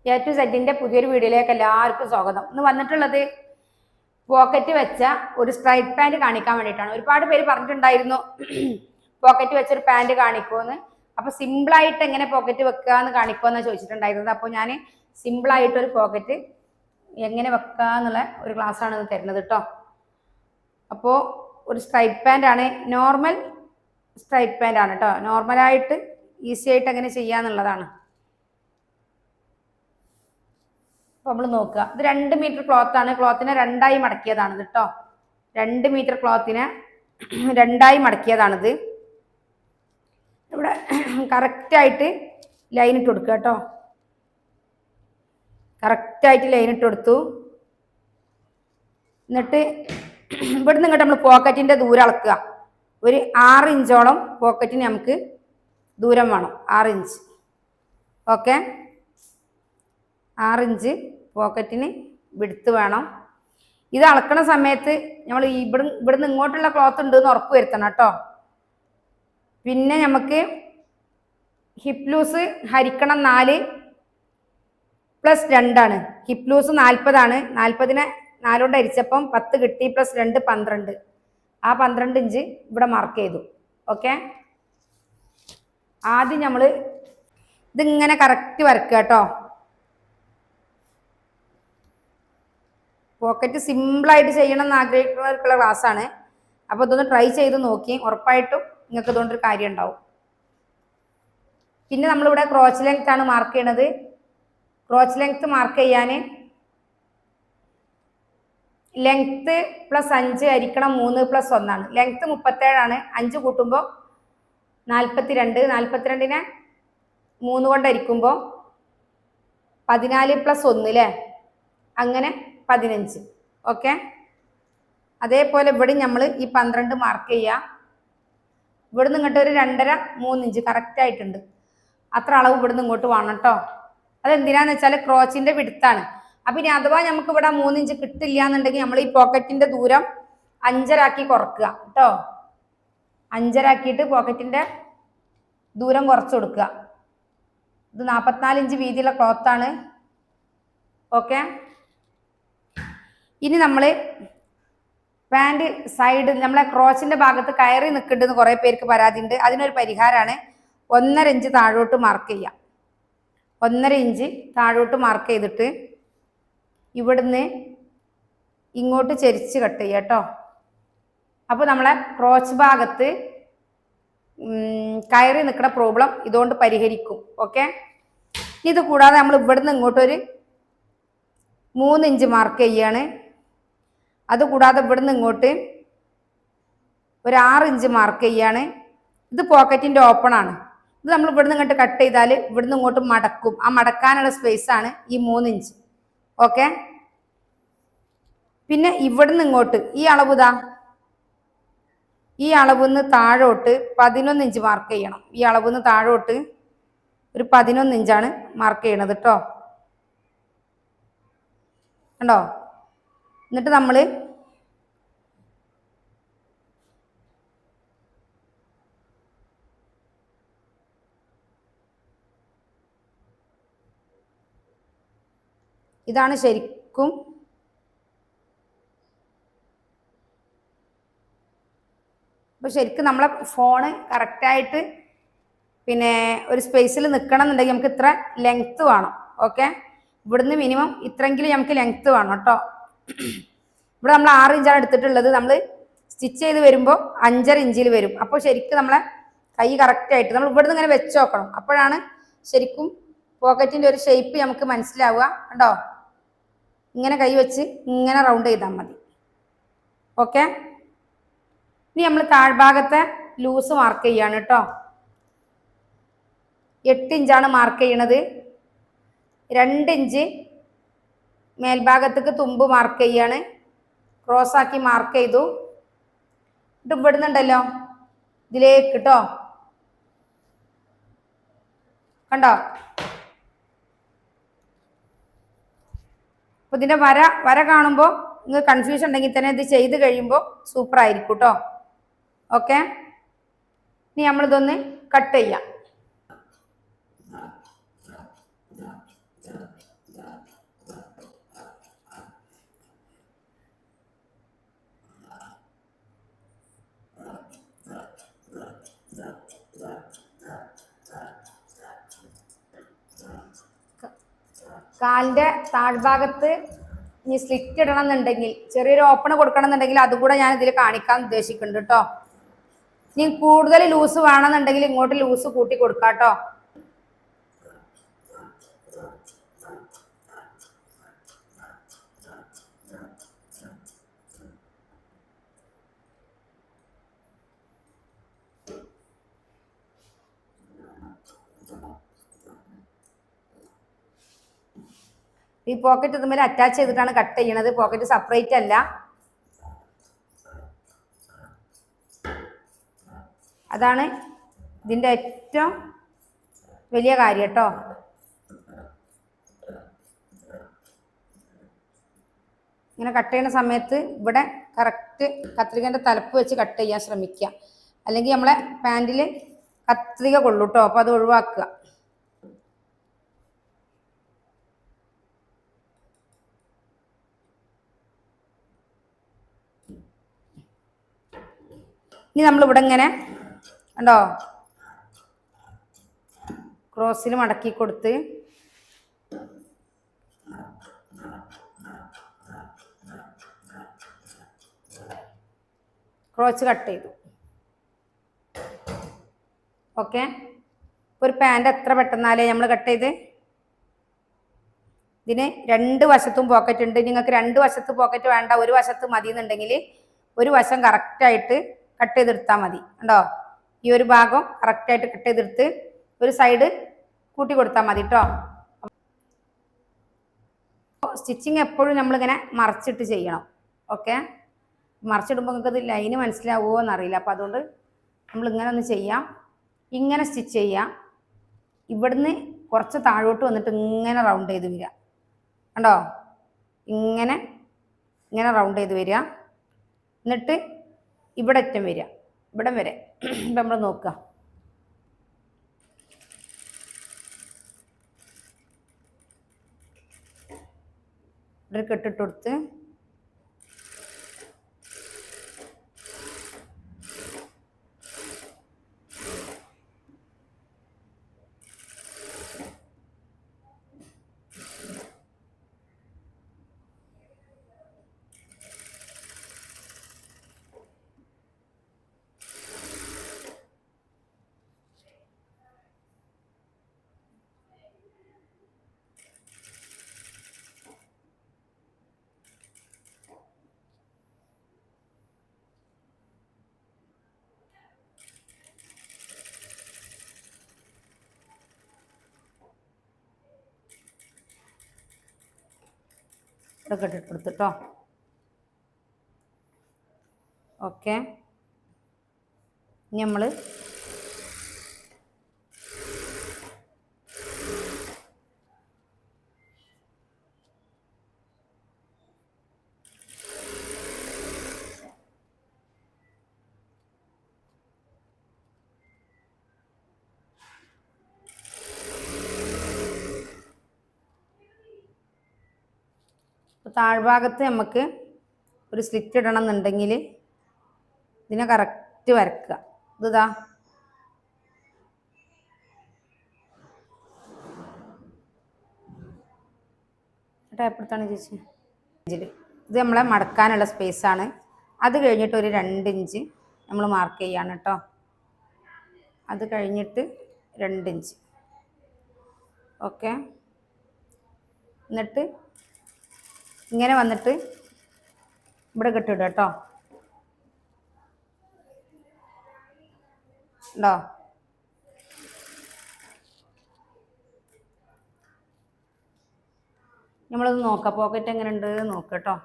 A to സെഡിന്റെ പുതിയൊരു വീഡിയോയിലേക്ക് എല്ലാവർക്കും സ്വാഗതം. ഇന്ന് വന്നിട്ടുള്ളത് പോക്കറ്റ് വെച്ച ഒരു സ്ട്രൈറ്റ് പാൻറ് കാണിക്കാൻ വേണ്ടിയിട്ടാണ്. ഒരുപാട് പേര് പറഞ്ഞിട്ടുണ്ടായിരുന്നു പോക്കറ്റ് വെച്ചൊരു പാൻറ് കാണിക്കുമെന്ന്. അപ്പൊ സിമ്പിളായിട്ട് എങ്ങനെ പോക്കറ്റ് വെക്കുക എന്ന് കാണിക്കുമെന്ന് ചോദിച്ചിട്ടുണ്ടായിരുന്നത്. അപ്പോൾ ഞാൻ സിമ്പിളായിട്ടൊരു പോക്കറ്റ് എങ്ങനെ വെക്കുക എന്നുള്ള ഒരു ക്ലാസ്സാണ് ഇത് തരുന്നത് കേട്ടോ. അപ്പോൾ ഒരു സ്ട്രൈറ്റ് പാൻറ് ആണ്, നോർമൽ സ്ട്രൈറ്റ് പാൻറ് ആണ് കേട്ടോ. നോർമലായിട്ട് ഈസി ആയിട്ട് എങ്ങനെ ചെയ്യാന്നുള്ളതാണ്. അപ്പോൾ നമ്മൾ നോക്കുക, ഇത് 2 മീറ്റർ ക്ലോത്താണ്. ക്ലോത്തിനെ 2ആയി മടക്കിയതാണ് കേട്ടോ. 2 മീറ്റർ ക്ലോത്തിനെ 2ആയി മടക്കിയതാണിത്. ഇവിടെ കറക്റ്റായിട്ട് ലൈൻ ഇട്ട് കൊടുക്കുക കേട്ടോ. കറക്റ്റായിട്ട് ലൈൻ ഇട്ട് കൊടുത്തു. എന്നിട്ട് ഇവിടുന്ന് ഇങ്ങോട്ട് നമ്മൾ പോക്കറ്റിൻ്റെ ദൂരം അളക്കുക. ഒരു 6 ഇഞ്ചോളം പോക്കറ്റിന് നമുക്ക് ദൂരം വേണം. 6 ഇഞ്ച്. ഓക്കെ, 6 ഇഞ്ച് പോക്കറ്റിന് വിടുത്ത് വേണം. ഇത് അളക്കണ സമയത്ത് നമ്മൾ ഇവിടുന്ന് ഇങ്ങോട്ടുള്ള ക്ലോത്ത് ഉണ്ട് എന്ന് ഉറപ്പ് വരുത്തണം കേട്ടോ. പിന്നെ നമുക്ക് ഹിപ്പ് ലൂസ് ഹരിക്കണം 4 + 2 ആണ്. ഹിപ്പ് ലൂസ് 40 ആണ്. 40നെ 4 കൊണ്ട് ഹരിച്ചപ്പം 10 കിട്ടി. +2 12. ആ 12 ഇഞ്ച് ഇവിടെ മാർക്ക് ചെയ്തു. ഓക്കെ, ആദ്യം നമ്മൾ ഇതിങ്ങനെ കറക്റ്റ് വരക്കുക കേട്ടോ. പോക്കറ്റ് സിമ്പിളായിട്ട് ചെയ്യണം എന്ന് ആഗ്രഹിക്കുന്നവർക്കുള്ള ക്ലാസ്സാണ്. അപ്പോൾ ഇതൊന്ന് ട്രൈ ചെയ്ത് നോക്കി, ഉറപ്പായിട്ടും നിങ്ങൾക്ക് ഇതുകൊണ്ടൊരു കാര്യം ഉണ്ടാവും. പിന്നെ നമ്മളിവിടെ ക്രോച്ച് ലെങ്ത് ആണ് മാർക്ക് ചെയ്യണത്. ക്രോച്ച് ലെങ്ത് മാർക്ക് ചെയ്യാൻ ലെങ്ത്ത് +5 ഹരിക്കണം 3 + 1 ആണ്. ലെങ്ത്ത് 37 ആണ്. 5 കൂട്ടുമ്പോൾ 42. 42നെ 3 കൊണ്ട് ഹരിക്കുമ്പോൾ 14 + 1 അല്ലേ, അങ്ങനെ 15. ഓക്കെ, അതേപോലെ ഇവിടെ നമ്മൾ ഈ 12 മാർക്ക് ചെയ്യുക. ഇവിടുന്ന് ഇങ്ങോട്ട് ഒരു 2.5 3 ഇഞ്ച് കറക്റ്റ് ആയിട്ടുണ്ട്. അത്ര അളവ് ഇവിടുന്ന് ഇങ്ങോട്ട് വേണം കേട്ടോ. അതെന്തിനാന്ന് വെച്ചാൽ ക്രോച്ചിന്റെ വിടുത്താണ്. അപ്പൊ ഇനി അഥവാ നമുക്ക് ഇവിടെ 3 ഇഞ്ച് കിട്ടില്ല എന്നുണ്ടെങ്കിൽ നമ്മൾ ഈ പോക്കറ്റിന്റെ ദൂരം 5.5 കുറക്കുക കേട്ടോ. 5.5 പോക്കറ്റിന്റെ ദൂരം കുറച്ച് കൊടുക്കുക. ഇത് 44 ഇഞ്ച് വീതിയുള്ള ക്ലോത്താണ്. ഓക്കെ, ഇനി നമ്മൾ പാൻറ് സൈഡ് നമ്മളെ ക്രോച്ചിന്റെ ഭാഗത്ത് കയറി നിൽക്കുന്നുണ്ടെന്ന് കുറേ പേർക്ക് പരാതി ഉണ്ട്. അതിനൊരു പരിഹാരമാണ് 1.5 ഇഞ്ച് താഴോട്ട് മാർക്ക് ചെയ്യുക. 1.5 ഇഞ്ച് താഴോട്ട് മാർക്ക് ചെയ്തിട്ട് ഇവിടുന്ന് ഇങ്ങോട്ട് ചെരിച്ച് കട്ട് ചെയ്യുക കേട്ടോ. അപ്പോൾ നമ്മളെ ക്രോച്ച് ഭാഗത്ത് കയറി നിൽക്കുന്ന പ്രോബ്ലം ഇതുകൊണ്ട് പരിഹരിക്കും. ഓക്കെ, ഇത് കൂടാതെ നമ്മൾ ഇവിടുന്ന് ഇങ്ങോട്ടൊരു 3 ഇഞ്ച് മാർക്ക് ചെയ്യാണ്. അതുകൂടാതെ ഇവിടുന്ന് ഇങ്ങോട്ട് ഒരു 6 ഇഞ്ച് മാർക്ക് ചെയ്യാണ്. ഇത് പോക്കറ്റിൻ്റെ ഓപ്പൺ ആണ്. ഇത് നമ്മൾ ഇവിടുന്ന് ഇങ്ങോട്ട് കട്ട് ചെയ്താൽ ഇവിടുന്ന് ഇങ്ങോട്ട് മടക്കും. ആ മടക്കാനുള്ള സ്പേസ് ആണ് ഈ 3 ഇഞ്ച്. ഓക്കെ, പിന്നെ ഇവിടുന്ന് ഇങ്ങോട്ട് ഈ അളവ് ഇതാ, ഈ അളവിന്ന് താഴോട്ട് 11 ഇഞ്ച് മാർക്ക് ചെയ്യണം. ഈ അളവിന്ന് താഴോട്ട് ഒരു 11 ഇഞ്ചാണ് മാർക്ക് ചെയ്യണത് കേട്ടോ. കണ്ടോ? എന്നിട്ട് നമ്മൾ ഇതാണ് ശരിക്കും അപ്പോൾ ശരിക്കും നമ്മളെ ഫോണ് കറക്റ്റായിട്ട് പിന്നെ ഒരു സ്പേസിൽ നിൽക്കണം എന്നുണ്ടെങ്കിൽ നമുക്ക് ഇത്ര ലെങ്ത്ത് വേണം. ഓക്കെ, ഇവിടുന്ന് മിനിമം ഇത്രയെങ്കിലും നമുക്ക് ലെങ്ത്ത് വേണം കേട്ടോ. ഇവിടെ നമ്മൾ 6 ഇഞ്ചാണ് എടുത്തിട്ടുള്ളത്. നമ്മൾ സ്റ്റിച്ച് ചെയ്ത് വരുമ്പോൾ 5.5 ഇഞ്ചിൽ വരും. അപ്പോൾ ശരിക്കും നമ്മളെ കൈ കറക്റ്റായിട്ട് നമ്മൾ ഇവിടുന്ന് ഇങ്ങനെ വെച്ച് നോക്കണം. അപ്പോഴാണ് ശരിക്കും പോക്കറ്റിൻ്റെ ഒരു ഷേപ്പ് നമുക്ക് മനസ്സിലാവുക. കണ്ടോ? ഇങ്ങനെ കൈ വെച്ച് ഇങ്ങനെ റൗണ്ട് ചെയ്താൽ മതി. ഓക്കെ, ഇനി നമ്മൾ താഴ്ഭാഗത്തെ ലൂസ് മാർക്ക് ചെയ്യാണ് കേട്ടോ. 8 ഇഞ്ചാണ് മാർക്ക് ചെയ്യണത്. 2 ഇഞ്ച് മേൽഭാഗത്തേക്ക് തുമ്പ് മാർക്ക് ചെയ്യാണ്. ക്രോസാക്കി മാർക്ക് ചെയ്തു. ഇത് ഇവിടുന്നുണ്ടല്ലോ ഇതിലേക്ക് കേട്ടോ. കണ്ടോ? അപ്പോൾ ഇതിൻ്റെ വര കാണുമ്പോൾ നിങ്ങൾക്ക് കൺഫ്യൂഷൻ ഉണ്ടെങ്കിൽ തന്നെ ഇത് ചെയ്ത് കഴിയുമ്പോൾ സൂപ്പർ ആയിരിക്കും കേട്ടോ. ഓക്കെ, ഇനി നമ്മളിതൊന്ന് കട്ട് ചെയ്യാം. കാലിൻ്റെ താഴ്ഭാഗത്ത് ഇനി സ്ലിറ്റ് ഇടണം എന്നുണ്ടെങ്കിൽ, ചെറിയൊരു ഓപ്പൺ കൊടുക്കണം എന്നുണ്ടെങ്കിൽ അതും കൂടെ ഞാൻ ഇതിൽ കാണിക്കാൻ ഉദ്ദേശിക്കുന്നുണ്ട് കേട്ടോ. ഇനി കൂടുതൽ ലൂസ് വേണമെന്നുണ്ടെങ്കിൽ ഇങ്ങോട്ട് ലൂസ് കൂട്ടി കൊടുക്കാം കേട്ടോ. ഈ പോക്കറ്റ് ഇതുമേൽ അറ്റാച്ച് ചെയ്തിട്ടാണ് കട്ട് ചെയ്യണത്, പോക്കറ്റ് സെപ്പറേറ്റ് അല്ല. അതാണ് ഇതിൻ്റെ ഏറ്റവും വലിയ കാര്യം കേട്ടോ. ഇങ്ങനെ കട്ട് ചെയ്യുന്ന സമയത്ത് ഇവിടെ കറക്റ്റ് കത്രികൻ്റെ തലപ്പ് വെച്ച് കട്ട് ചെയ്യാൻ ശ്രമിക്കുക, അല്ലെങ്കിൽ നമ്മളെ പാൻറ്റിൽ കത്രിക കൊള്ളു കേട്ടോ. അപ്പോൾ അത് ഒഴിവാക്കുക. ഇനി നമ്മളിവിടെ ഇങ്ങനെ കണ്ടോ ക്രോസിൽ മടക്കി കൊടുത്ത് ക്രോച്ച് കട്ട് ചെയ്തു. ഓക്കെ, ഒരു പാൻറ് എത്ര പെട്ടെന്നാലേ നമ്മൾ കട്ട് ചെയ്ത്. ഇതിന് രണ്ട് വശത്തും പോക്കറ്റ് ഉണ്ട്. നിങ്ങൾക്ക് രണ്ട് വശത്ത് പോക്കറ്റ് വേണ്ട, ഒരു വശത്ത് മതി എന്നുണ്ടെങ്കിൽ ഒരു വശം കറക്റ്റായിട്ട് കട്ട് ചെയ്തെടുത്താൽ മതി. കണ്ടോ, ഈ ഒരു ഭാഗം കറക്റ്റായിട്ട് കട്ട് ചെയ്തെടുത്ത് ഒരു സൈഡ് കൂട്ടി കൊടുത്താൽ മതി കേട്ടോ. സ്റ്റിച്ചിങ് എപ്പോഴും നമ്മളിങ്ങനെ മറച്ചിട്ട് ചെയ്യണം. ഓക്കെ, മറച്ചിടുമ്പോൾ നിങ്ങൾക്ക് അത് ലൈന് മനസ്സിലാവുമോ എന്നറിയില്ല. അപ്പോൾ അതുകൊണ്ട് നമ്മളിങ്ങനെ ഒന്ന് ചെയ്യാം. ഇങ്ങനെ സ്റ്റിച്ച് ചെയ്യാം. ഇവിടുന്ന് കുറച്ച് താഴോട്ട് വന്നിട്ട് ഇങ്ങനെ റൗണ്ട് ചെയ്ത് വരിക. കണ്ടോ, ഇങ്ങനെ ഇങ്ങനെ റൗണ്ട് ചെയ്ത് വരിക. എന്നിട്ട് ഇവിടെ അറ്റം വരിക, ഇവിടം വരെ. ഇപ്പം നമ്മൾ നോക്കുക, ഇവിടെ കെട്ടിട്ട് കൊടുത്ത് ഇവിടെ കെട്ടിട്ട് കൊടുത്തിട്ടോ. ഓക്കെ, ഇനി നമ്മൾ താഴ്ഭാഗത്ത് നമുക്ക് ഒരു സ്ലിറ്റ് ഇടണം എന്നുണ്ടെങ്കിൽ ഇതിനെ കറക്റ്റ് വരക്കുക. ഇതാ ടേപ്പെടുത്താണ് ചേച്ചി. ഇത് നമ്മളെ മടക്കാനുള്ള സ്പേസാണ്. അത് കഴിഞ്ഞിട്ട് ഒരു 2 ഇഞ്ച് നമ്മൾ മാർക്ക് ചെയ്യാണ് കേട്ടോ. അത് കഴിഞ്ഞിട്ട് 2 ഇഞ്ച്. ഓക്കെ, എന്നിട്ട് ഇങ്ങനെ വന്നിട്ട് ഇവിടെ കെട്ടിടുക കേട്ടോ. ഉണ്ടോ, നമ്മളത് നോക്കാം, പോക്കറ്റ് എങ്ങനെ ഉണ്ട് നോക്കാം കേട്ടോ.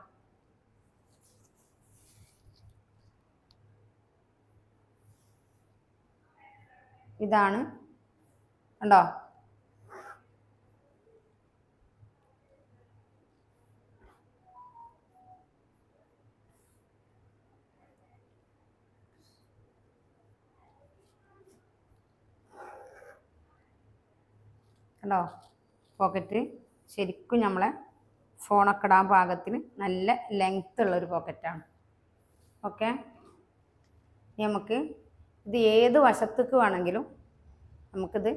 ഇതാണ് കണ്ടോ, കണ്ടോ പോക്കറ്റ് ശരിക്കും നമ്മളെ ഫോണൊക്കെ ഇടാൻ പാകത്തിന് നല്ല ലെങ്ത് ഉള്ളൊരു പോക്കറ്റാണ്. ഓക്കെ, നമുക്ക് ഇത് ഏത് വശത്തേക്ക് വേണമെങ്കിലും നമുക്കിത്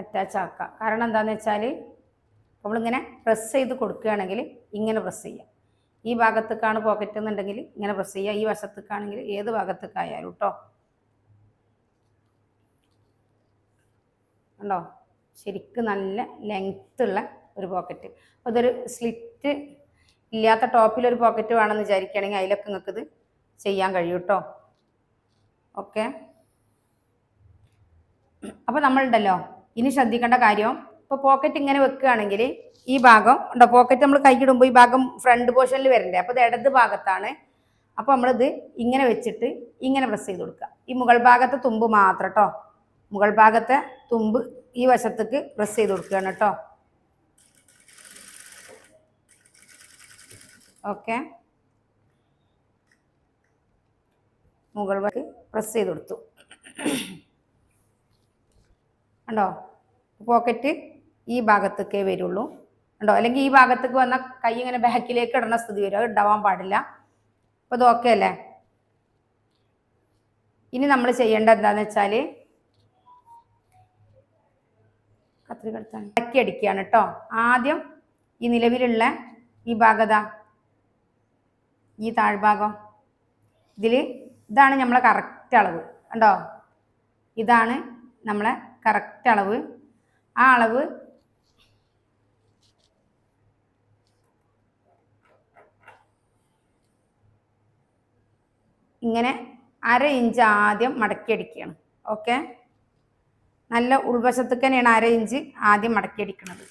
അറ്റാച്ച് ആക്കാം. കാരണം എന്താണെന്ന് വെച്ചാൽ അപ്പോൾ നമ്മളിങ്ങനെ പ്രസ് ചെയ്ത് കൊടുക്കുകയാണെങ്കിൽ ഇങ്ങനെ പ്രസ് ചെയ്യാം. ഈ ഭാഗത്തേക്കാണ് പോക്കറ്റ് എന്നുണ്ടെങ്കിൽ ഇങ്ങനെ പ്രസ് ചെയ്യുക, ഈ വശത്തേക്കാണെങ്കിൽ ഏത് ഭാഗത്തേക്കായാലും കേട്ടോ. ഉണ്ടോ? ശരിക്കും നല്ല ലെങ്ത്തുള്ള ഒരു പോക്കറ്റ്. അപ്പോൾ ഇതൊരു സ്ലിറ്റ് ഇല്ലാത്ത ടോപ്പിലൊരു പോക്കറ്റ് വേണമെന്ന് വിചാരിക്കുകയാണെങ്കിൽ അതിലൊക്കെ നിങ്ങൾക്ക് ഇത് ചെയ്യാൻ കഴിയും കേട്ടോ. ഓക്കെ. അപ്പോൾ നമ്മളുണ്ടല്ലോ ഇനി ശ്രദ്ധിക്കേണ്ട കാര്യം, ഇപ്പോൾ പോക്കറ്റ് ഇങ്ങനെ വെക്കുകയാണെങ്കിൽ ഈ ഭാഗം ഉണ്ടോ, പോക്കറ്റ് നമ്മൾ കൈയിടുമ്പോൾ ഈ ഭാഗം ഫ്രണ്ട് പോർഷനിൽ വരണ്ടേ, അപ്പോൾ ഇത് ഇടത് ഭാഗത്താണ്. അപ്പോൾ നമ്മളിത് ഇങ്ങനെ വെച്ചിട്ട് ഇങ്ങനെ പ്രസ് ചെയ്ത് കൊടുക്കുക. ഈ മുകൾ ഭാഗത്തെ തുമ്പ് മാത്രം കേട്ടോ, മുകൾ ഭാഗത്തെ തുമ്പ് ഈ വശത്തേക്ക് പ്രസ് ചെയ്ത് കൊടുക്കുകയാണ് കേട്ടോ. ഓക്കെ. മുകൾ ഭാഗത്ത് പ്രസ് ചെയ്ത് കൊടുത്തു. ഉണ്ടോ? പോക്കറ്റ് ഈ ഭാഗത്തേക്കേ വരുള്ളൂ. ഉണ്ടോ? അല്ലെങ്കിൽ ഈ ഭാഗത്തേക്ക് വന്ന കൈ ഇങ്ങനെ ബാക്കിലേക്ക് ഇടുന്ന സ്ഥിതി വരും, അത് ഉണ്ടാവാൻ പാടില്ല. അപ്പോൾ ഇത് ഓക്കെ അല്ലേ? ഇനി നമ്മൾ ചെയ്യേണ്ടത് എന്താണെന്ന് വെച്ചാൽ കത്രിക എടുത്താണ് ബാക്കി അടിക്കുകയാണ് കേട്ടോ. ആദ്യം ഈ നിലവിലുള്ള ഈ ഭാഗത, ഈ താഴ്ഭാഗം, ഇതാണ് നമ്മളെ കറക്റ്റ് അളവ്. ഉണ്ടോ? ഇതാണ് നമ്മളെ കറക്റ്റ് അളവ്. ആ അളവ് ഇങ്ങനെ 1/2 ഇഞ്ച് ആദ്യം മടക്കി അടിക്കുകയാണ്. ഓക്കെ. നല്ല ഉൾവശത്തേക്ക് തന്നെയാണ് 1/2 ഇഞ്ച് ആദ്യം മടക്കി അടിക്കുന്നത്.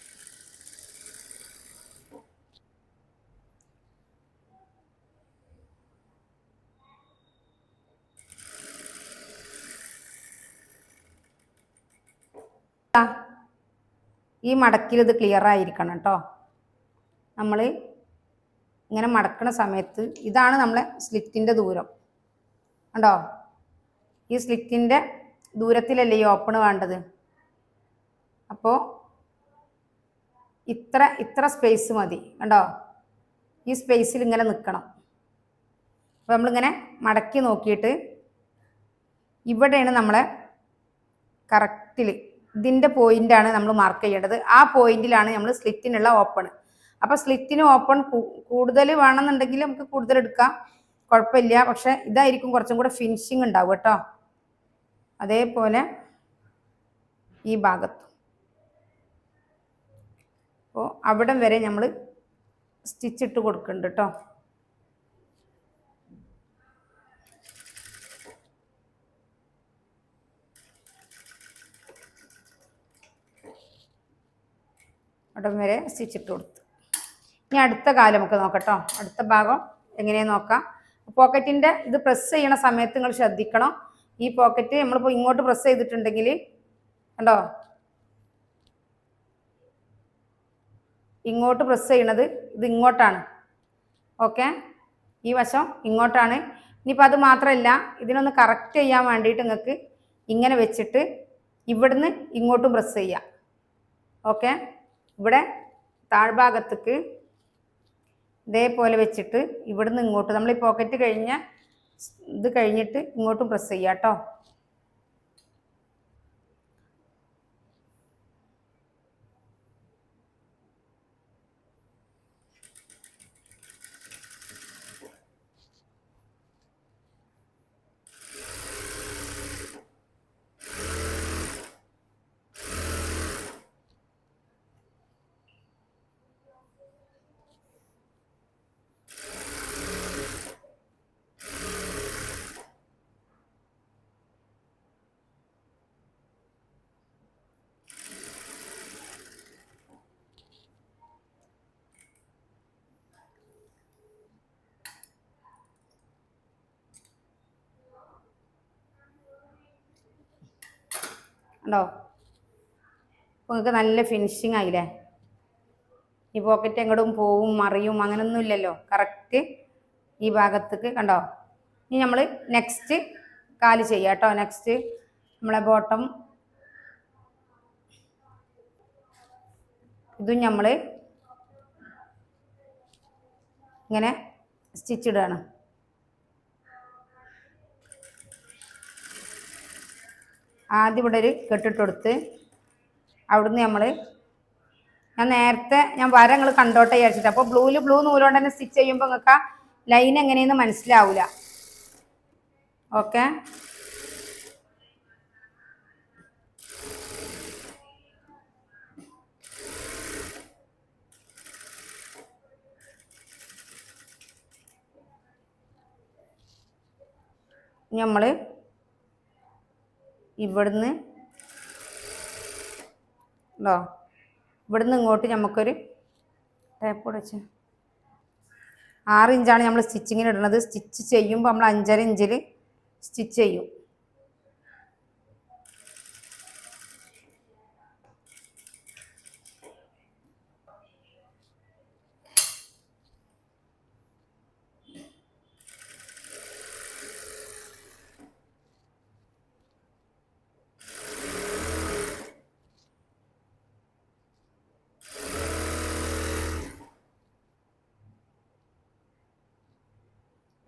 ഈ മടക്കിൽ ഇത് ക്ലിയർ ആയിരിക്കണം കേട്ടോ. നമ്മൾ ഇങ്ങനെ മടക്കണ സമയത്ത് ഇതാണ് നമ്മളെ സ്ലിറ്റിൻ്റെ ദൂരം. കണ്ടോ? ഈ സ്ലിറ്റിൻ്റെ ദൂരത്തിലല്ലേ ഈ ഓപ്പൺ വേണ്ടത്. അപ്പോൾ ഇത്ര സ്പേസ് മതി. കണ്ടോ? ഈ സ്പേസിൽ ഇങ്ങനെ നിൽക്കണം. അപ്പോൾ നമ്മളിങ്ങനെ മടക്കി നോക്കിയിട്ട് ഇവിടെയാണ് നമ്മളെ കറക്റ്റിൽ ഇതിൻ്റെ പോയിൻ്റാണ് നമ്മൾ മാർക്ക് ചെയ്യേണ്ടത്. ആ പോയിന്റിലാണ് നമ്മൾ സ്ലിറ്റിനുള്ള ഓപ്പൺ. അപ്പോൾ സ്ലിറ്റിന് ഓപ്പൺ കൂടുതൽ വേണമെന്നുണ്ടെങ്കിൽ നമുക്ക് കൂടുതൽ എടുക്കാം, കുഴപ്പമില്ല. പക്ഷെ ഇതായിരിക്കും കുറച്ചും കൂടെ ഫിനിഷിങ് ഉണ്ടാവും കേട്ടോ. അതേപോലെ ഈ ഭാഗത്തും. അപ്പോൾ അവിടം വരെ നമ്മൾ സ്റ്റിച്ചിട്ട് കൊടുക്കുന്നുണ്ട് കേട്ടോ. അവിടം വരെ സ്റ്റിച്ചിട്ട് കൊടുത്തു. ഇനി അടുത്ത കാലം നമുക്ക് നോക്കട്ടോ. അടുത്ത ഭാഗം എങ്ങനെയാ നോക്കാം. പോക്കറ്റിൻ്റെ ഇത് പ്രസ് ചെയ്യണ സമയത്ത് നിങ്ങൾ ശ്രദ്ധിക്കണം. ഈ പോക്കറ്റ് നമ്മളിപ്പോൾ ഇങ്ങോട്ട് പ്രസ് ചെയ്തിട്ടുണ്ടെങ്കിൽ കണ്ടോ, ഇങ്ങോട്ട് പ്രസ് ചെയ്യണത് ഇത് ഇങ്ങോട്ടാണ്. ഓക്കെ. ഈ വശം ഇങ്ങോട്ടാണ്. ഇനിയിപ്പോൾ അത് മാത്രമല്ല, ഇതിനൊന്ന് കറക്റ്റ് ചെയ്യാൻ വേണ്ടിയിട്ട് നിങ്ങൾക്ക് ഇങ്ങനെ വെച്ചിട്ട് ഇവിടുന്ന് ഇങ്ങോട്ടും പ്രസ് ചെയ്യാം. ഓക്കെ. ഇവിടെ താഴ്ഭാഗത്തേക്ക് ഇതേപോലെ വെച്ചിട്ട് ഇവിടുന്ന് ഇങ്ങോട്ട് നമ്മൾ ഈ പോക്കറ്റ് കഴിഞ്ഞ ഇത് കഴിഞ്ഞിട്ട് ഇങ്ങോട്ടും പ്രസ് ചെയ്യാം കേട്ടോ. ഉണ്ടോ? അപ്പോൾ നിങ്ങൾക്ക് നല്ല ഫിനിഷിങ് ആയില്ലേ. ഈ പോക്കറ്റ് എങ്ങോട്ടും പോവും മറിയും അങ്ങനെയൊന്നും ഇല്ലല്ലോ. കറക്റ്റ് ഈ ഭാഗത്തേക്ക് കണ്ടോ. ഇനി നമ്മൾ നെക്സ്റ്റ് കാല് ചെയ്യാം കേട്ടോ. നെക്സ്റ്റ് നമ്മളെ ബോട്ടം ഇതും നമ്മൾ ഇങ്ങനെ സ്റ്റിച്ചിടുകയാണ്. ആദ്യം ഇവിടെ ഒരു കെട്ടിട്ട് കൊടുത്ത് അവിടുന്ന് നമ്മൾ ഞാൻ വര നിങ്ങൾ കണ്ടോട്ടെ വിചാരിച്ചിട്ട്. അപ്പോൾ ബ്ലൂ നൂലുകൊണ്ട് തന്നെ സ്റ്റിച്ച് ചെയ്യുമ്പോൾ നിങ്ങൾക്ക് ലൈൻ എങ്ങനെയെന്ന് മനസ്സിലാവില്ല. ഓക്കെ, നമ്മൾ ഇവിടുന്ന് ഇങ്ങോട്ട് നമുക്കൊരു ടേപ്പ് വെച്ച് 6 ഇഞ്ചാണ് നമ്മൾ സ്റ്റിച്ചിങ്ങിന് ഇടുന്നത്. സ്റ്റിച്ച് ചെയ്യുമ്പോൾ നമ്മൾ 5.5 ഇഞ്ചിൽ സ്റ്റിച്ച് ചെയ്യും.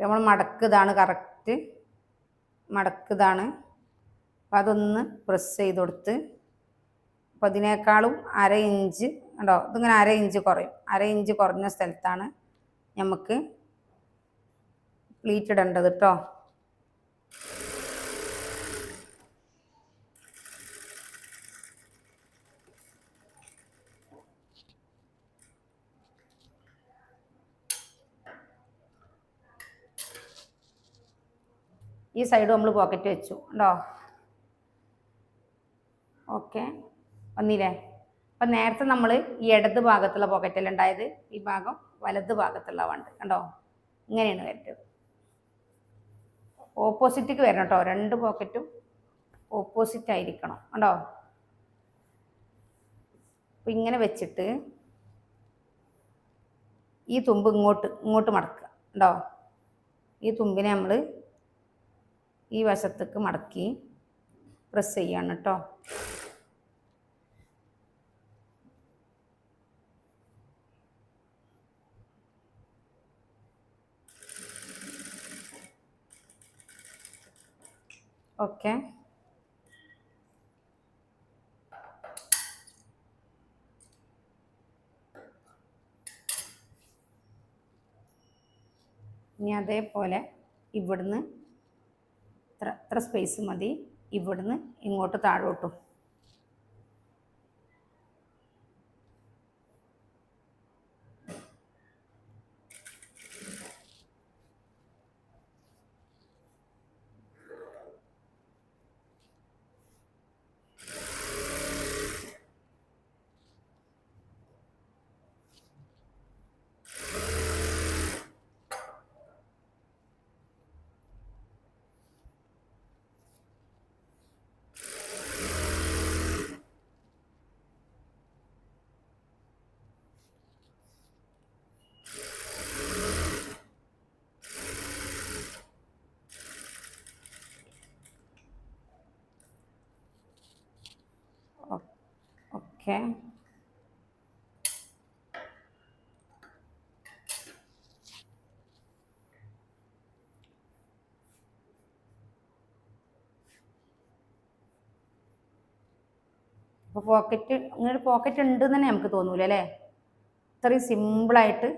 നമ്മൾ മടക്കിതാണ്, കറക്റ്റ് മടക്കിതാണ്. അപ്പോൾ അതൊന്ന് പ്രസ് ചെയ്ത് കൊടുത്ത്, അപ്പോൾ അതിനേക്കാളും 1/2 ഇഞ്ച് ഉണ്ടോ, ഇതിങ്ങനെ 1/2 ഇഞ്ച് കുറയും. 1/2 ഇഞ്ച് കുറഞ്ഞ സ്ഥലത്താണ് നമുക്ക് പ്ലീറ്റ് ഇടേണ്ടത് കേട്ടോ. ഈ സൈഡ് നമ്മൾ പോക്കറ്റ് വെച്ചു ഉണ്ടോ. ഓക്കെ, വന്നില്ലേ. അപ്പം നേരത്തെ നമ്മൾ ഈ ഇടത് ഭാഗത്തുള്ള പോക്കറ്റെല്ലാം ഉണ്ടായത്, ഈ ഭാഗം വലത് ഭാഗത്തുള്ള വണ്ട് കണ്ടോ, ഇങ്ങനെയാണ് വരേണ്ടത്. ഓപ്പോസിറ്റിക്ക് വരണം കേട്ടോ, 2 പോക്കറ്റും ഓപ്പോസിറ്റ് ആയിരിക്കണം കണ്ടോ. അപ്പം ഇങ്ങനെ വെച്ചിട്ട് ഈ തുമ്പ് ഇങ്ങോട്ട് മടക്കുക ഉണ്ടോ. ഈ തുമ്പിനെ നമ്മൾ ഈ വശത്തേക്ക് മടക്കി പ്രസ് ചെയ്യാണ് കേട്ടോ. ഓക്കെ, ഇനി അതേപോലെ ഇവിടുന്ന് ഇത്ര സ്പേസ് മതി, ഇവിടുന്ന് ഇങ്ങോട്ട് താഴോട്ടും. ഓക്കെ, അപ്പോൾ പോക്കറ്റ് ഇങ്ങനെ പോക്കറ്റ് ഉണ്ടെന്ന് തന്നെ നമുക്ക് തോന്നൂല അല്ലേ. ഇത്രയും സിമ്പിളായിട്ട്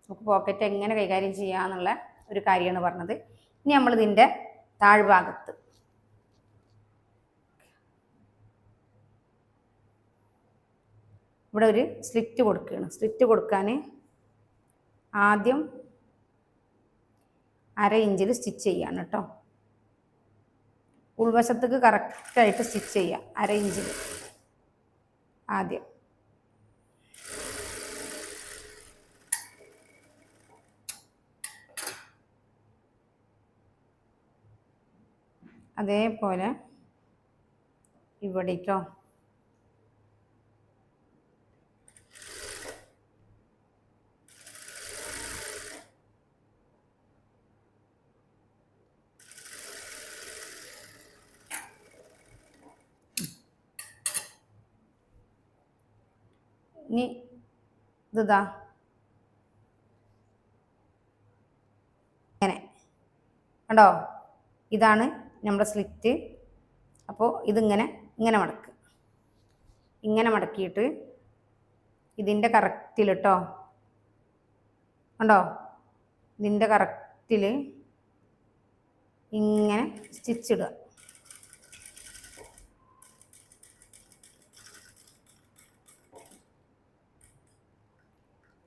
നമുക്ക് പോക്കറ്റ് എങ്ങനെ കൈകാര്യം ചെയ്യാന്നുള്ള ഒരു കാര്യമാണ് പറഞ്ഞത്. ഇനി നമ്മളിതിൻ്റെ താഴ്ഭാഗത്ത് ഇവിടെ ഒരു സ്ലിറ്റ് കൊടുക്കുകയാണ്. സ്ലിറ്റ് കൊടുക്കാൻ ആദ്യം 1/2 ഇഞ്ചിൽ സ്റ്റിച്ച് ചെയ്യാണ് കേട്ടോ. ഉൾവശത്തേക്ക് കറക്റ്റായിട്ട് സ്റ്റിച്ച് ചെയ്യുക 1/2 ഇഞ്ചിൽ ആദ്യം. അതേപോലെ ഇവിടേക്കോ ഇനി ഇതാ ഇങ്ങനെ കണ്ടോ, ഇതാണ് നമ്മുടെ സ്ലിറ്റ്. അപ്പോൾ ഇതിങ്ങനെ മടക്കുക. ഇങ്ങനെ മടക്കിയിട്ട് ഇതിൻ്റെ കറക്റ്റിൽ കേട്ടോ, കണ്ടോ, ഇതിൻ്റെ കറക്റ്റിൽ ഇങ്ങനെ സ്റ്റിച്ചിടുക.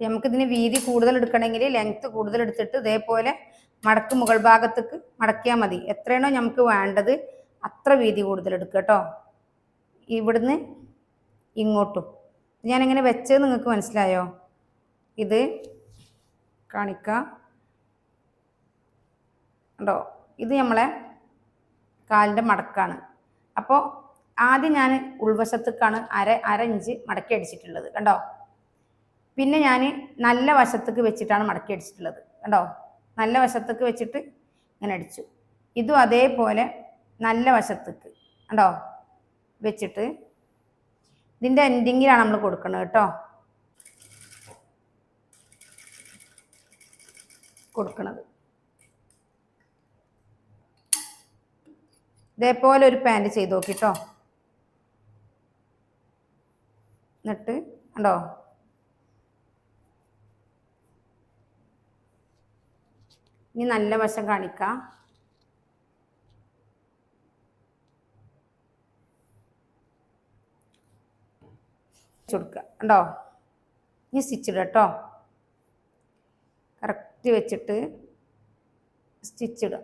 നമുക്കിതിന് വീതി കൂടുതൽ എടുക്കണമെങ്കിൽ ലെങ്ത്ത് കൂടുതൽ എടുത്തിട്ട് ഇതേപോലെ മടക്ക് മുകൾ ഭാഗത്തേക്ക് മടക്കിയാൽ മതി. എത്രയാണോ നമുക്ക് വേണ്ടത് അത്ര വീതി കൂടുതൽ എടുക്കുക കേട്ടോ. ഇവിടുന്ന് ഇങ്ങോട്ടും ഞാനെങ്ങനെ വെച്ചത് നിങ്ങൾക്ക് മനസ്സിലായോ? ഇത് കാണിക്കാം കണ്ടോ, ഇത് നമ്മളെ കാലിൻ്റെ മടക്കാണ്. അപ്പോൾ ആദ്യം ഞാൻ ഉൾവശത്തേക്കാണ് അര ഇഞ്ച് മടക്കി അടിച്ചിട്ടുള്ളത് കണ്ടോ. പിന്നെ ഞാൻ നല്ല വശത്തേക്ക് വെച്ചിട്ടാണ് മടക്കി അടിച്ചിട്ടുള്ളത് കണ്ടോ. നല്ല വശത്തേക്ക് വെച്ചിട്ട് ഇങ്ങനെ അടിച്ചു. ഇതും അതേപോലെ നല്ല വശത്തേക്ക് കണ്ടോ വെച്ചിട്ട് ഇതിൻ്റെ എൻഡിങ്ങിലാണ് നമ്മൾ കൊടുക്കുന്നത് കേട്ടോ. കൊടുക്കുന്നത് ഇതേപോലെ ഒരു പാൻറ് ചെയ്ത് നോക്കിട്ടോ. എന്നിട്ട് കണ്ടോ ഇനി നല്ല വശം കാണിക്കാം. കൊടുക്കുക കണ്ടോ. ഇനി സ്റ്റിച്ചിടുക കേട്ടോ. കറക്റ്റ് വെച്ചിട്ട് സ്റ്റിച്ചിടുക.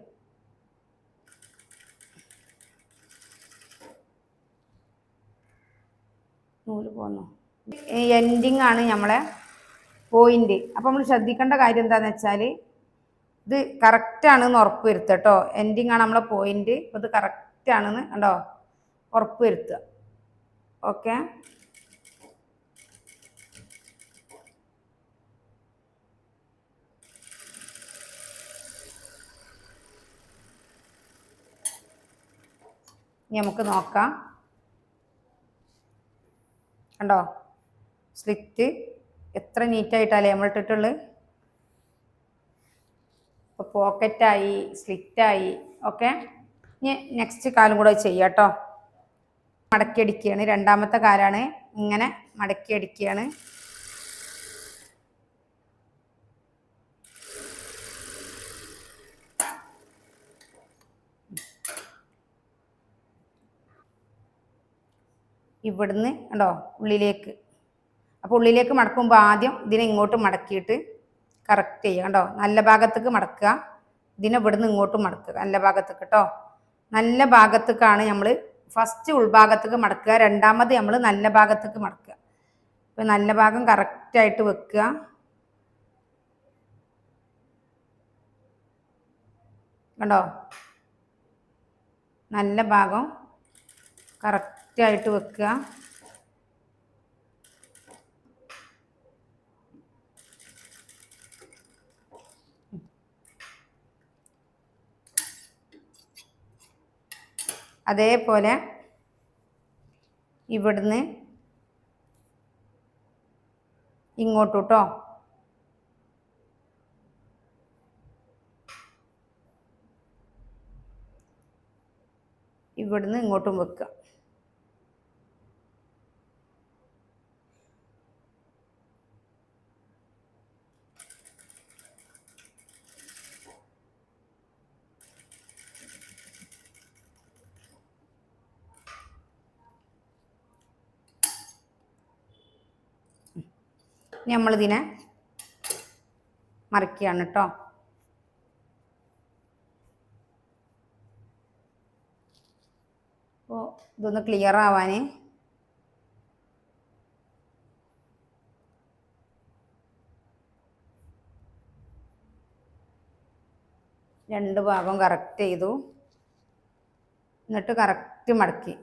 നൂല് പോന്നു. എൻഡിങ് ആണ് നമ്മളെ പോയിന്റ്. അപ്പം നമ്മൾ ശ്രദ്ധിക്കേണ്ട കാര്യം എന്താണെന്ന് വെച്ചാൽ ഇത് കറക്റ്റാണെന്ന് ഉറപ്പ് വരുത്തുക കേട്ടോ. എൻഡിങ് ആണ് നമ്മളെ പോയിന്റ്. അപ്പോൾ ഇത് കറക്റ്റാണെന്ന് കണ്ടോ ഉറപ്പ് വരുത്തുക. ഓക്കെ, ഇനി നമുക്ക് നോക്കാം കണ്ടോ. സ്ലിറ്റ് എത്ര നീറ്റായിട്ടല്ലേ നമ്മൾ ഇട്ടിട്ടുള്ളത്. ഇപ്പോൾ പോക്കറ്റായി, സ്ലിറ്റായി. ഓക്കെ, ഇനി നെക്സ്റ്റ് കാലും കൂടെ ചെയ്യാം കേട്ടോ. മടക്കി അടിക്കുകയാണ്. രണ്ടാമത്തെ കാലാണ് ഇങ്ങനെ മടക്കി അടിക്കുകയാണ്. ഇവിടുന്ന് കണ്ടോ ഉള്ളിലേക്ക്. അപ്പോൾ ഉള്ളിലേക്ക് മടക്കുമ്പോൾ ആദ്യം ഇതിനെ ഇങ്ങോട്ട് മടക്കിയിട്ട് കറക്റ്റ് ചെയ്യുക കണ്ടോ. നല്ല ഭാഗത്തേക്ക് മടക്കുക. ഇതിനെ ഇവിടുന്ന് ഇങ്ങോട്ട് മടക്കുക നല്ല ഭാഗത്തേക്ക് കേട്ടോ. നല്ല ഭാഗത്തേക്കാണ് നമ്മൾ ഫസ്റ്റ് ഉൾഭാഗത്തേക്ക് മടക്കുക. രണ്ടാമത് നമ്മൾ നല്ല ഭാഗത്തേക്ക് മടക്കുക. അപ്പോൾ നല്ല ഭാഗം കറക്റ്റായിട്ട് വെക്കുക. കണ്ടോ നല്ല ഭാഗം കറക്റ്റായിട്ട് വെക്കുക. അതേപോലെ ഇവിടുന്ന് ഇങ്ങോട്ട് കേട്ടോ. ഇവിടുന്ന് ഇങ്ങോട്ടും വെക്കുക. നമ്മളിതിനെ മറിക്കുകയാണ് കേട്ടോ. അപ്പോൾ ഇതൊന്ന് ക്ലിയർ ആവാൻ രണ്ട് ഭാഗം കറക്റ്റ് ചെയ്തു. എന്നിട്ട് കറക്റ്റ് മടക്കി.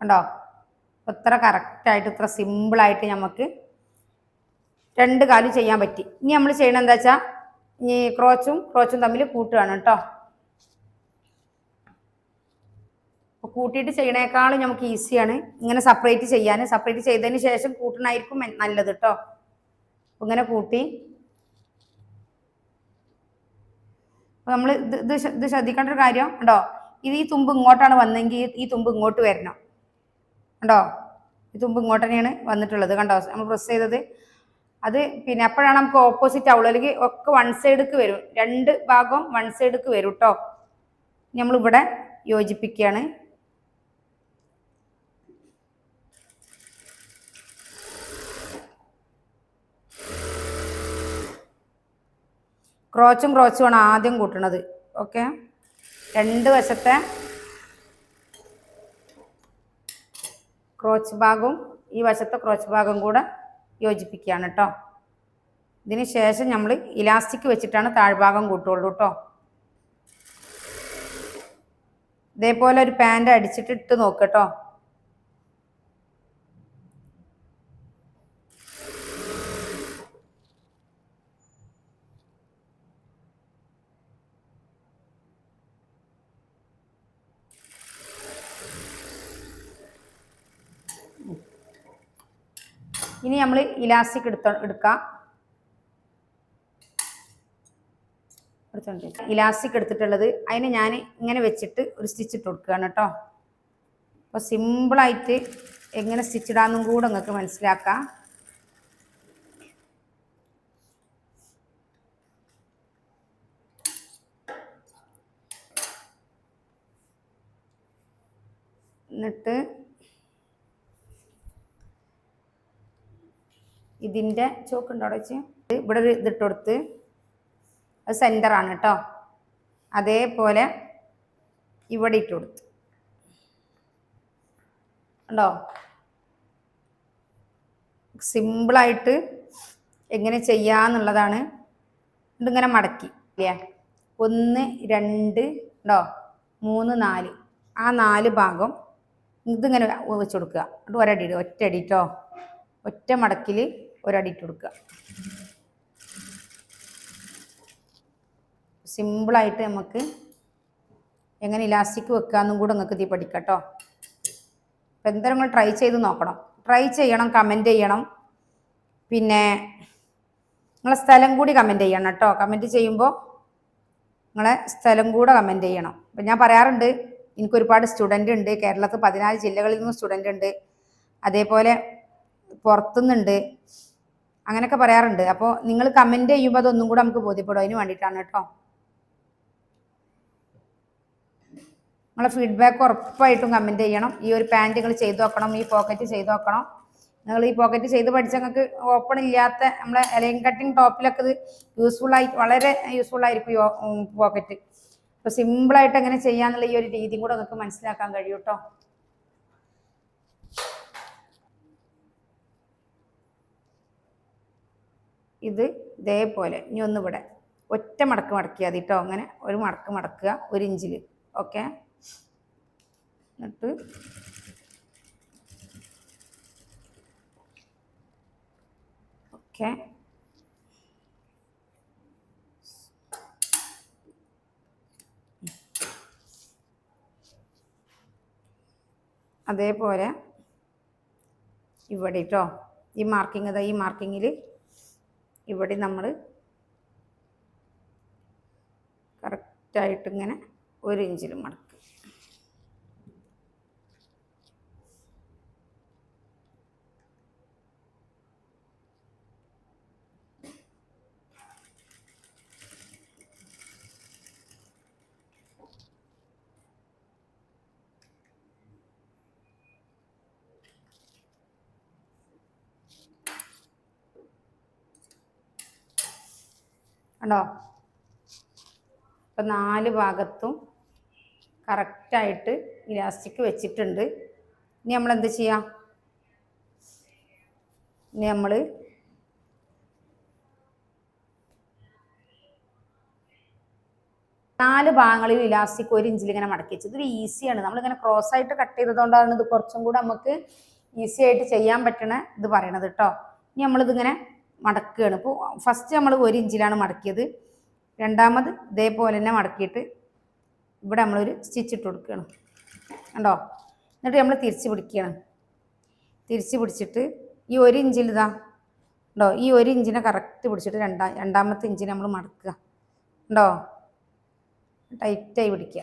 കണ്ടോ ഇത്ര കറക്റ്റായിട്ട് ഇത്ര സിമ്പിളായിട്ട് നമുക്ക് 2 കാലും ചെയ്യാൻ പറ്റി. ഇനി നമ്മൾ ചെയ്യണം എന്താ വെച്ചാൽ ഈ ക്രോച്ചും തമ്മിൽ കൂട്ടുകയാണ് കേട്ടോ. അപ്പോൾ കൂട്ടിയിട്ട് ചെയ്യണേക്കാളും നമുക്ക് ഈസിയാണ് ഇങ്ങനെ സെപ്പറേറ്റ് ചെയ്യാൻ. സെപ്പറേറ്റ് ചെയ്തതിന് ശേഷം കൂട്ടണമായിരിക്കും നല്ലത് കേട്ടോ. ഇങ്ങനെ കൂട്ടി നമ്മൾ ഇത് ശ്രദ്ധിക്കേണ്ട ഒരു കാര്യം ഉണ്ടോ, ഇത് ഈ തുമ്പ് ഇങ്ങോട്ടാണ് വന്നെങ്കിൽ ഈ തുമ്പ് ഇങ്ങോട്ട് വരണം. കണ്ടോ, ഈ തുമ്പ് ഇങ്ങോട്ട് തന്നെയാണ് വന്നിട്ടുള്ളത്. കണ്ടോ നമ്മൾ പ്രസ് ചെയ്തത് അത്. പിന്നെ അപ്പോഴാണ് നമുക്ക് ഓപ്പോസിറ്റ് ആവുള്ളൂ, അല്ലെങ്കിൽ ഒക്കെ വൺ സൈഡിലേക്ക് വരും. 2 ഭാഗം വൺ സൈഡിലേക്ക് വരും കേട്ടോ. നമ്മളിവിടെ യോജിപ്പിക്കുകയാണ്. ക്രോച്ചുമാണ് ആദ്യം കൂട്ടണത്. ഓക്കെ, 2 വശത്തെ ക്രോച്ച് ഭാഗവും ഈ വശത്തെ ക്രോച്ച് ഭാഗം കൂടെ യോജിപ്പിക്കുകയാണ് കേട്ടോ. ഇതിന് ശേഷം നമ്മൾ ഇലാസ്റ്റിക് വെച്ചിട്ടാണ് താഴ്ഭാഗം കൂട്ടുള്ളൂ കേട്ടോ. ഇതേപോലെ ഒരു പാൻറ് അടിച്ചിട്ട് ഇട്ട് നോക്കട്ടോ. ഇനി നമ്മൾ ഇലാസ്റ്റിക് എടുക്കാം. ഇലാസ്റ്റിക് എടുത്തിട്ടുള്ളത് അതിന് ഞാൻ ഇങ്ങനെ വെച്ചിട്ട് ഒരു സ്റ്റിച്ച് ഇട്ട് കൊടുക്കുകയാണ് കേട്ടോ. അപ്പോൾ സിമ്പിളായിട്ട് എങ്ങനെ സ്റ്റിച്ച് ഇടാമെന്നും കൂടെ നിങ്ങൾക്ക് മനസ്സിലാക്കാം. എന്നിട്ട് ഇതിൻ്റെ ചോക്കുണ്ടോ അവിടെ വെച്ച് ഇവിടെ ഒരു ഇതിട്ട് കൊടുത്ത് അത് സെൻറ്ററാണ് കേട്ടോ. അതേപോലെ ഇവിടെ ഇട്ട് കൊടുത്ത് ഉണ്ടോ. സിമ്പിളായിട്ട് എങ്ങനെ ചെയ്യാന്നുള്ളതാണ്. ഇതിങ്ങനെ മടക്കി ഇല്ലേ, 1 2 ഉണ്ടോ 3 4 ആ 4 ഭാഗം ഇതിങ്ങനെ വെച്ച് കൊടുക്കുക. എന്നിട്ട് ഒരടി ഇടുക, ഒറ്റ അടി കേട്ടോ. ഒറ്റ മടക്കിൽ ഒരടി ഇട്ട് കൊടുക്കുക. സിമ്പിളായിട്ട് നമുക്ക് എങ്ങനെ ഇലാസ്റ്റിക് വെക്കാമെന്നും കൂടെ നിങ്ങൾക്ക് ഇത് പഠിക്കാം കേട്ടോ. അപ്പം എന്തായാലും നിങ്ങൾ ട്രൈ ചെയ്ത് നോക്കണം. ട്രൈ ചെയ്യണം, കമൻറ്റ് ചെയ്യണം. പിന്നെ നിങ്ങളെ സ്ഥലം കൂടി കമൻറ്റ് ചെയ്യണം കേട്ടോ. കമൻറ്റ് ചെയ്യുമ്പോൾ നിങ്ങളെ സ്ഥലം കൂടെ കമൻറ്റ് ചെയ്യണം. അപ്പം ഞാൻ പറയാറുണ്ട്, എനിക്കൊരുപാട് സ്റ്റുഡൻ്റ് ഉണ്ട്. കേരളത്തിൽ 14 ജില്ലകളിൽ നിന്നും സ്റ്റുഡൻ്റ് ഉണ്ട്. അതേപോലെ പുറത്തുനിന്നുണ്ട്, അങ്ങനെയൊക്കെ പറയാറുണ്ട്. അപ്പോൾ നിങ്ങൾ കമൻറ്റ് ചെയ്യുമ്പോൾ അതൊന്നും കൂടെ നമുക്ക് ബോധ്യപ്പെടും. അതിന് വേണ്ടിയിട്ടാണ് കേട്ടോ. നിങ്ങളെ ഫീഡ്ബാക്ക് ഉറപ്പായിട്ടും കമൻറ്റ് ചെയ്യണം. ഈ ഒരു പാൻറ്റ് നിങ്ങൾ ചെയ്ത് നോക്കണം, ഈ പോക്കറ്റ് ചെയ്ത് നോക്കണം. നിങ്ങൾ ഈ പോക്കറ്റ് ചെയ്ത് പഠിച്ചാൽ നിങ്ങൾക്ക് ഓപ്പൺ ഇല്ലാത്ത നമ്മളെ ലൈൻ കട്ടിങ് ടോപ്പിലൊക്കെ ഇത് വളരെ യൂസ്ഫുള്ളായിരിക്കും ഈ പോക്കറ്റ്. അപ്പോൾ സിമ്പിളായിട്ട് എങ്ങനെ ചെയ്യാന്നുള്ള ഈ ഒരു രീതിയും കൂടെ നിങ്ങൾക്ക് മനസ്സിലാക്കാൻ കഴിയും കേട്ടോ. ഇത് ഇതേപോലെ ഇനി ഒന്നിവിടെ ഒറ്റ മടക്ക് മടക്കിയാൽ മതി കേട്ടോ. അങ്ങനെ ഒരു മടക്ക് മടക്കുക 1 ഇഞ്ചിൽ. ഓക്കെ, എന്നിട്ട് ഓക്കെ അതേപോലെ ഇവിടെ കേട്ടോ ഈ മാർക്കിങ് ഈ മാർക്കിങ്ങിൽ ഇവിടെ നമ്മൾ കറക്റ്റായിട്ട് ഇങ്ങനെ 1 ഇഞ്ചിൽ മടക്കുക. കണ്ടോ, അപ്പം 4 ഭാഗത്തും കറക്റ്റായിട്ട് ഇലാസ്റ്റിക് വെച്ചിട്ടുണ്ട്. ഇനി നമ്മൾ എന്ത് ചെയ്യാം, ഇനി നമ്മൾ നാല് ഭാഗങ്ങളിൽ ഇലാസ്റ്റിക് 1 ഇഞ്ചിൽ ഇങ്ങനെ മടക്കി വെച്ചത്. ഇത് ഈസിയാണ്. നമ്മളിങ്ങനെ ക്രോസ് ആയിട്ട് കട്ട് ചെയ്തതുകൊണ്ടാണ് ഇത് കുറച്ചും കൂടെ നമുക്ക് ഈസി ആയിട്ട് ചെയ്യാൻ പറ്റണ ഇത് പറയണത് കേട്ടോ. ഇനി നമ്മളിതിങ്ങനെ മടക്കുകയാണ്. ഇപ്പോൾ ഫസ്റ്റ് നമ്മൾ 1 ഇഞ്ചിലാണ് മടക്കിയത്. രണ്ടാമത് ഇതേപോലെ തന്നെ മടക്കിയിട്ട് ഇവിടെ നമ്മളൊരു സ്റ്റിച്ച് ഇട്ട് കൊടുക്കുകയാണ് കണ്ടോ. എന്നിട്ട് നമ്മൾ തിരിച്ച് പിടിക്കുകയാണ്. തിരിച്ച് പിടിച്ചിട്ട് ഈ 1 ഇഞ്ചിൽ ഇതാ ഉണ്ടോ, ഈ 1 ഇഞ്ചിനെ കറക്റ്റ് പിടിച്ചിട്ട് രണ്ടാമത്തെ ഇഞ്ചിനെ നമ്മൾ മടക്കുക ഉണ്ടോ, ടൈറ്റായി പിടിക്കുക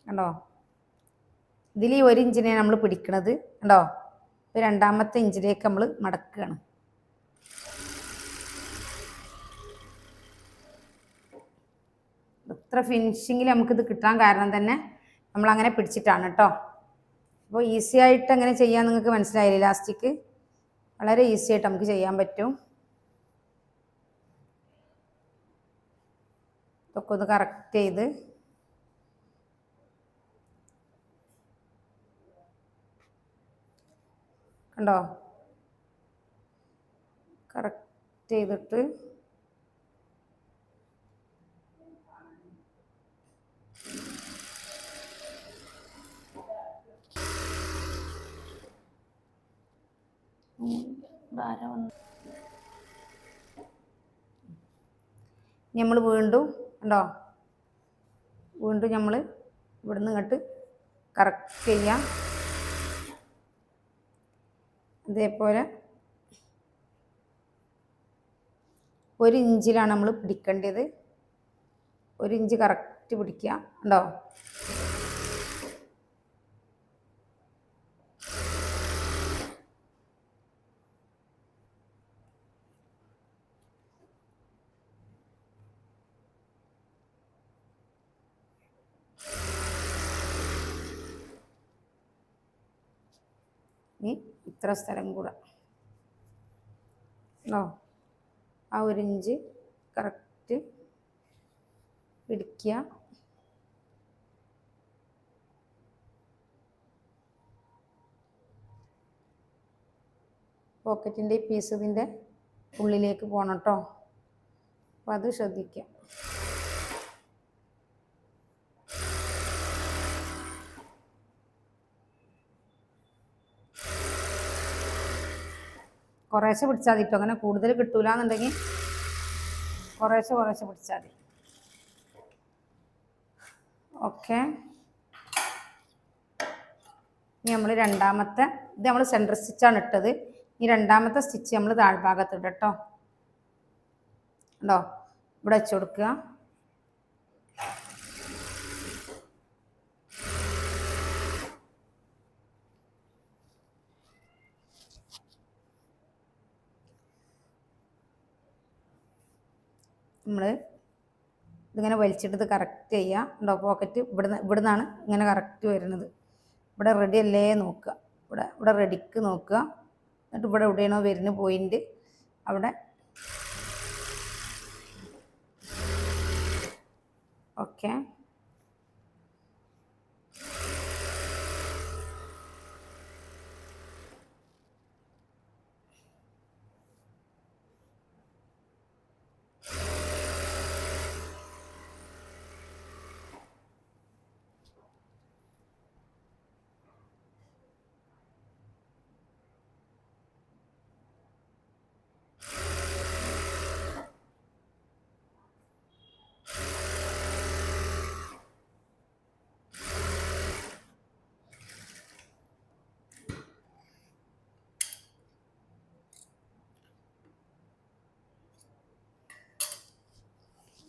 കണ്ടോ. ഇതിൽ ഈ 1 ഇഞ്ചിനെ നമ്മൾ പിടിക്കണത് കണ്ടോ. രണ്ടാമത്തെ ഇഞ്ചിലേക്ക് നമ്മൾ മടക്കുകയാണ്. ഇത്ര ഫിനിഷിങ്ങിൽ നമുക്കിത് കിട്ടാൻ കാരണം തന്നെ നമ്മളങ്ങനെ പിടിച്ചിട്ടാണ് കേട്ടോ. അപ്പോൾ ഈസി ആയിട്ട് എങ്ങനെ ചെയ്യാൻ നിങ്ങൾക്ക് മനസ്സിലായില്ലേ. ഇലാസ്റ്റിക് വളരെ ഈസി ആയിട്ട് നമുക്ക് ചെയ്യാൻ പറ്റും. ഇതൊക്കെ ഒന്ന് കറക്റ്റ് ചെയ്ത് കണ്ടോ, കറക്റ്റ് ചെയ്തിട്ട് നമ്മൾ വീണ്ടും ഉണ്ടോ, വീണ്ടും നമ്മൾ ഇവിടുന്ന് ഇങ്ങോട്ട് കറക്റ്റ് ചെയ്യാം. അതേപോലെ 1 ഇഞ്ചിലാണ് നമ്മൾ പിടിക്കേണ്ടത്. 1 ഇഞ്ച് കറക്റ്റ് പിടിക്കുക ഉണ്ടോ. ഇനി ഇത്ര സ്ഥലം കൂടെ ആ 1 ഇഞ്ച് കറക്റ്റ് പിടിക്കുക. പോക്കറ്റിൻ്റെ ഈ പീസ് ഇതിൻ്റെ ഉള്ളിലേക്ക് പോകണം കേട്ടോ. അപ്പോൾ അത് ശ്രദ്ധിക്കുക. കുറേശ്ശെ പിടിച്ചാൽ മതി കേട്ടോ. അങ്ങനെ കൂടുതൽ കിട്ടൂല എന്നുണ്ടെങ്കിൽ കുറേശ്ശെ പിടിച്ചാൽ മതി. ഓക്കെ. ഇനി നമ്മൾ രണ്ടാമത്തെ ഇത് നമ്മൾ സെൻറ്റർ സ്റ്റിച്ചാണ് ഇട്ടത്. ഈ രണ്ടാമത്തെ സ്റ്റിച്ച് നമ്മൾ താഴ്ഭാഗത്ത് ഇടും കേട്ടോ. ഉണ്ടോ, ഇവിടെ വെച്ച് കൊടുക്കുക. നമ്മൾ ഇതിങ്ങനെ വലിച്ചിട്ട് ഇത് കറക്റ്റ് ചെയ്യുക ഉണ്ടോ. പോക്കറ്റ് ഇവിടുന്നാണ് ഇങ്ങനെ കറക്റ്റ് വരുന്നത്. ഇവിടെ റെഡി അല്ലേ നോക്കുക. ഇവിടെ റെഡിക്ക് നോക്കുക. എന്നിട്ട് ഇവിടെ എവിടെയാണോ വരുന്ന പോയിന്റ് അവിടെ ഓക്കെ.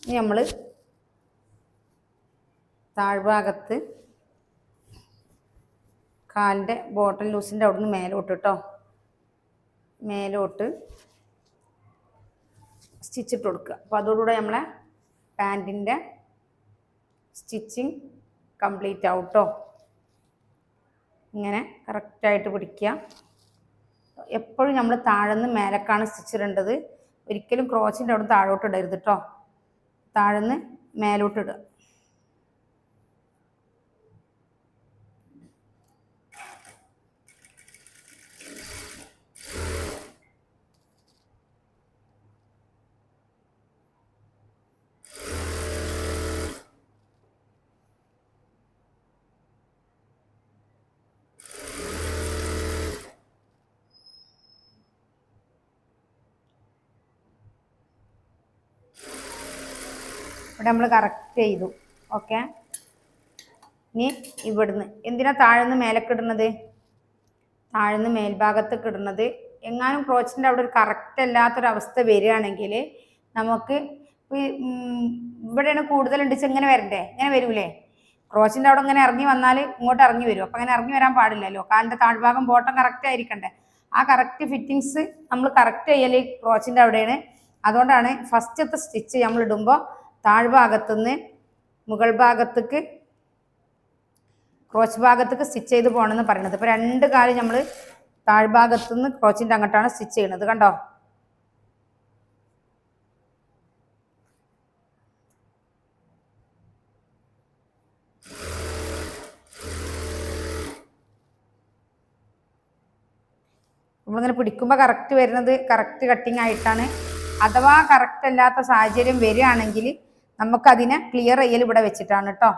ഇനി നമ്മൾ താഴ്ഭാഗത്ത് കാലിൻ്റെ ബോട്ടം ലൂസിൻ്റെ അവിടെ നിന്ന് മേലോട്ട് കേട്ടോ, മേലോട്ട് സ്റ്റിച്ചിട്ട് കൊടുക്കുക. അപ്പോൾ അതോടുകൂടെ നമ്മളെ പാൻറ്റിൻ്റെ സ്റ്റിച്ചിങ് കംപ്ലീറ്റ് ആവും കേട്ടോ. ഇങ്ങനെ കറക്റ്റായിട്ട് പിടിക്കുക. എപ്പോഴും നമ്മൾ താഴെന്ന് മേലേക്കാണ് സ്റ്റിച്ച് ഇടേണ്ടത്. ഒരിക്കലും ക്രോച്ചിൻ്റെ അവിടെ താഴോട്ട് ഇടരുത് കേട്ടോ. താഴെന്ന് മേലോട്ട് ഇടുക. ഇവിടെ നമ്മൾ കറക്റ്റ് ചെയ്തു. ഓക്കെ, ഇനി ഇവിടുന്ന് എന്തിനാ താഴ്ന്ന് മേലേക്ക് ഇടുന്നത്, താഴ്ന്ന് മേൽഭാഗത്തേക്ക് ഇടുന്നത്. എങ്ങാനും ക്രോച്ചിൻ്റെ അവിടെ ഒരു കറക്റ്റ് അല്ലാത്തൊരവസ്ഥ വരികയാണെങ്കിൽ നമുക്ക് ഇവിടെയാണ് കൂടുതലുണ്ട് ഇങ്ങനെ വരണ്ടേ, ഇങ്ങനെ വരൂലേ, ക്രോച്ചിൻ്റെ അവിടെ ഇങ്ങനെ ഇറങ്ങി വന്നാൽ ഇങ്ങോട്ട് ഇറങ്ങി വരും. അപ്പം അങ്ങനെ ഇറങ്ങി വരാൻ പാടില്ലല്ലോ, കാലിൻ്റെ താഴ്ഭാഗം ബോട്ടം കറക്റ്റ് ആയിരിക്കണ്ടേ. ആ കറക്റ്റ് ഫിറ്റിങ്സ് നമ്മൾ കറക്റ്റ് ചെയ്യൽ ക്രോച്ചിൻ്റെ അവിടെയാണ്. അതുകൊണ്ടാണ് ഫസ്റ്റത്തെ സ്റ്റിച്ച് നമ്മൾ ഇടുമ്പോൾ താഴ്ഭാഗത്തുനിന്ന് മുകൾ ഭാഗത്തേക്ക് ക്രോച്ച് ഭാഗത്തേക്ക് സ്റ്റിച്ച് ചെയ്ത് പോകണമെന്ന് പറയുന്നത്. ഇപ്പോൾ 2 കാല് നമ്മൾ താഴ്ഭാഗത്തുനിന്ന് ക്രോച്ചിൻ്റെ അങ്ങോട്ടാണ് സ്റ്റിച്ച് ചെയ്യുന്നത്. കണ്ടോ, നമ്മളിങ്ങനെ പിടിക്കുമ്പോൾ കറക്റ്റ് വരുന്നത് കറക്റ്റ് കട്ടിങ് ആയിട്ടാണ്. അഥവാ കറക്റ്റ് അല്ലാത്ത സാഹചര്യം വരികയാണെങ്കിൽ നമുക്കതിനെ ക്ലിയർ ചെയ്യൽ ഇവിടെ വെച്ചിട്ടാണ് കേട്ടോ.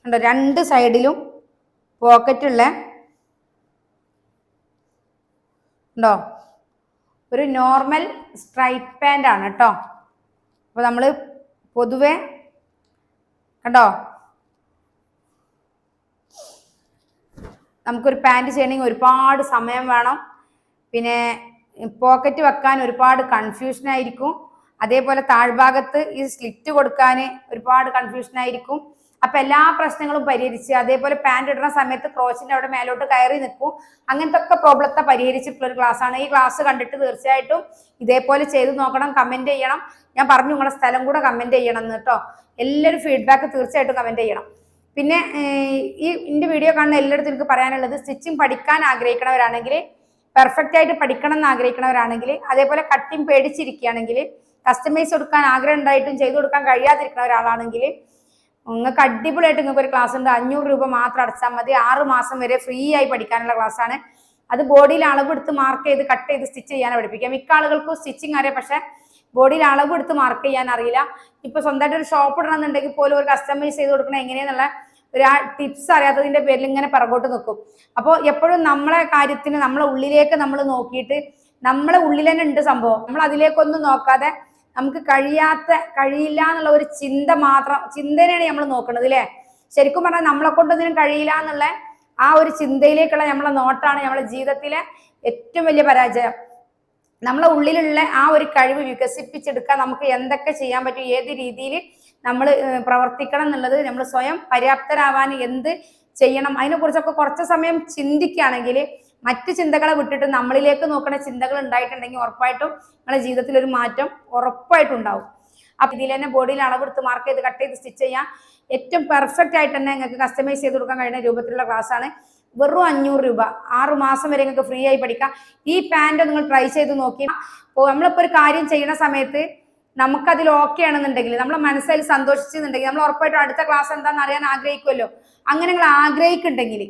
ഉണ്ടോ, 2 സൈഡിലും പോക്കറ്റുള്ള ഉണ്ടോ, ഒരു നോർമൽ സ്ട്രൈറ്റ് പാൻ്റ് ആണ് കേട്ടോ. അപ്പോൾ നമ്മൾ പൊതുവെ കണ്ടോ, നമുക്കൊരു പാൻറ് ചെയ്യണമെങ്കിൽ ഒരുപാട് സമയം വേണം, പിന്നെ പോക്കറ്റ് വെക്കാൻ ഒരുപാട് കൺഫ്യൂഷൻ ആയിരിക്കും, അതേപോലെ താഴ്ഭാഗത്ത് ഈ സ്ലിറ്റ് കൊടുക്കാൻ ഒരുപാട് കൺഫ്യൂഷൻ ആയിരിക്കും. അപ്പം എല്ലാ പ്രശ്നങ്ങളും പരിഹരിച്ച്, അതേപോലെ പാൻറ് ഇടുന്ന സമയത്ത് ക്രോച്ചിൻ്റെ അവിടെ മേലോട്ട് കയറി നിൽക്കും. അങ്ങനത്തെ ഒക്കെ പ്രോബ്ലത്തെ പരിഹരിച്ചിട്ടുള്ള ഒരു ക്ലാസ്സാണ്. ഈ ക്ലാസ് കണ്ടിട്ട് തീർച്ചയായിട്ടും ഇതേപോലെ ചെയ്ത് നോക്കണം, കമൻറ്റ് ചെയ്യണം. ഞാൻ പറഞ്ഞു നിങ്ങളുടെ സ്ഥലം കൂടെ കമൻറ്റ് ചെയ്യണം എന്ന് കേട്ടോ. എല്ലാവരും ഫീഡ്ബാക്ക് തീർച്ചയായിട്ടും കമൻറ്റ് ചെയ്യണം. പിന്നെ എൻ്റെ വീഡിയോ കാണുന്ന എല്ലായിടത്തും എനിക്ക് പറയാനുള്ളത്, സ്റ്റിച്ചിങ് പഠിക്കാൻ ആഗ്രഹിക്കണവരാണെങ്കിൽ, പെർഫെക്റ്റ് ആയിട്ട് പഠിക്കണം എന്ന് ആഗ്രഹിക്കണവരാണെങ്കിൽ, അതേപോലെ കട്ടിങ് പേടിച്ചിരിക്കുകയാണെങ്കിൽ, കസ്റ്റമൈസ് കൊടുക്കാൻ ആഗ്രഹം ഉണ്ടായിട്ടും ചെയ്തു കൊടുക്കാൻ കഴിയാതിരിക്കുന്ന ഒരാളാണെങ്കിൽ, നിങ്ങൾക്ക് അടിപൊളിയായിട്ട് നിങ്ങൾക്ക് ഒരു ക്ലാസ് ഉണ്ട്. 500 രൂപ മാത്രം അടച്ചാൽ മതി. 6 മാസം വരെ ഫ്രീ ആയി പഠിക്കാനുള്ള ക്ലാസ്സാണ്. അത് ബോഡിയിൽ അളവെടുത്ത് മാർക്ക് ചെയ്ത് കട്ട് ചെയ്ത് സ്റ്റിച്ച് ചെയ്യാൻ പഠിപ്പിക്കാം. മിക്ക ആളുകൾക്കും സ്റ്റിച്ചിങ് അറിയാം, പക്ഷെ ബോഡിയിൽ അളവെടുത്ത് മാർക്ക് ചെയ്യാൻ അറിയില്ല. ഇപ്പൊ സ്വന്തമായിട്ട് ഒരു ഷോപ്പ് ഇടണമെന്നുണ്ടെങ്കിൽ പോലും ഒരു കസ്റ്റമൈസ് ചെയ്ത് കൊടുക്കണം എങ്ങനെയെന്നുള്ള ഒരു ടിപ്സ് അറിയാത്തതിന്റെ പേരിൽ ഇങ്ങനെ പിറകോട്ട് നിൽക്കും. അപ്പോൾ എപ്പോഴും നമ്മളെ കാര്യത്തിന് നമ്മളെ ഉള്ളിലേക്ക് നമ്മൾ നോക്കിയിട്ട്, നമ്മളെ ഉള്ളിൽ തന്നെ ഉണ്ട് സംഭവം, നമ്മൾ അതിലേക്കൊന്നും നോക്കാതെ നമുക്ക് കഴിയില്ല എന്നുള്ള ഒരു ചിന്തനെയാണ് നമ്മൾ നോക്കുന്നത് അല്ലേ. ശരിക്കും പറഞ്ഞാൽ നമ്മളെ കൊണ്ടൊന്നിനും കഴിയില്ല എന്നുള്ള ആ ഒരു ചിന്തയിലേക്കുള്ള നമ്മളെ നോട്ടാണ് നമ്മളെ ജീവിതത്തിലെ ഏറ്റവും വലിയ പരാജയം. നമ്മളെ ഉള്ളിലുള്ള ആ ഒരു കഴിവ് വികസിപ്പിച്ചെടുക്കാൻ നമുക്ക് എന്തൊക്കെ ചെയ്യാൻ പറ്റും, ഏത് രീതിയിൽ നമ്മൾ പ്രവർത്തിക്കണം എന്നുള്ളത്, നമ്മൾ സ്വയം പര്യാപ്തരാവാൻ എന്ത് ചെയ്യണം, അതിനെക്കുറിച്ചൊക്കെ കുറച്ച് സമയം ചിന്തിക്കുകയാണെങ്കിൽ, മറ്റ് ചിന്തകളെ വിട്ടിട്ട് നമ്മളിലേക്ക് നോക്കുന്ന ചിന്തകൾ ഉണ്ടായിട്ടുണ്ടെങ്കിൽ ഉറപ്പായിട്ടും നിങ്ങളുടെ ജീവിതത്തിൽ ഒരു മാറ്റം ഉറപ്പായിട്ടും ഉണ്ടാവും. അപ്പം ഇതിൽ തന്നെ ബോഡിയിൽ അളവെടുത്ത് മാർക്ക് ചെയ്ത് കട്ട് ചെയ്ത് സ്റ്റിച്ച് ചെയ്യാം. ഏറ്റവും പെർഫെക്റ്റ് ആയിട്ട് തന്നെ നിങ്ങൾക്ക് കസ്റ്റമൈസ് ചെയ്ത് കൊടുക്കാൻ കഴിയുന്ന രൂപത്തിലുള്ള ക്ലാസ്സാണ്. വെറും 500 രൂപ, 6 മാസം വരെ നിങ്ങൾക്ക് ഫ്രീ ആയി പഠിക്കാം. ഈ പാൻറ് നിങ്ങൾ ട്രൈ ചെയ്ത് നോക്കി. നമ്മളിപ്പോൾ ഒരു കാര്യം ചെയ്യുന്ന സമയത്ത് നമുക്കതിൽ ഓക്കെ ആണെന്നുണ്ടെങ്കിൽ, നമ്മളെ മനസ്സിൽ സന്തോഷിച്ചെന്നുണ്ടെങ്കിൽ, നമ്മൾ ഉറപ്പായിട്ടും അടുത്ത ക്ലാസ് എന്താണെന്ന് അറിയാൻ ആഗ്രഹിക്കുമല്ലോ. അങ്ങനെ നിങ്ങൾ ആഗ്രഹിക്കുന്നുണ്ടെങ്കിൽ,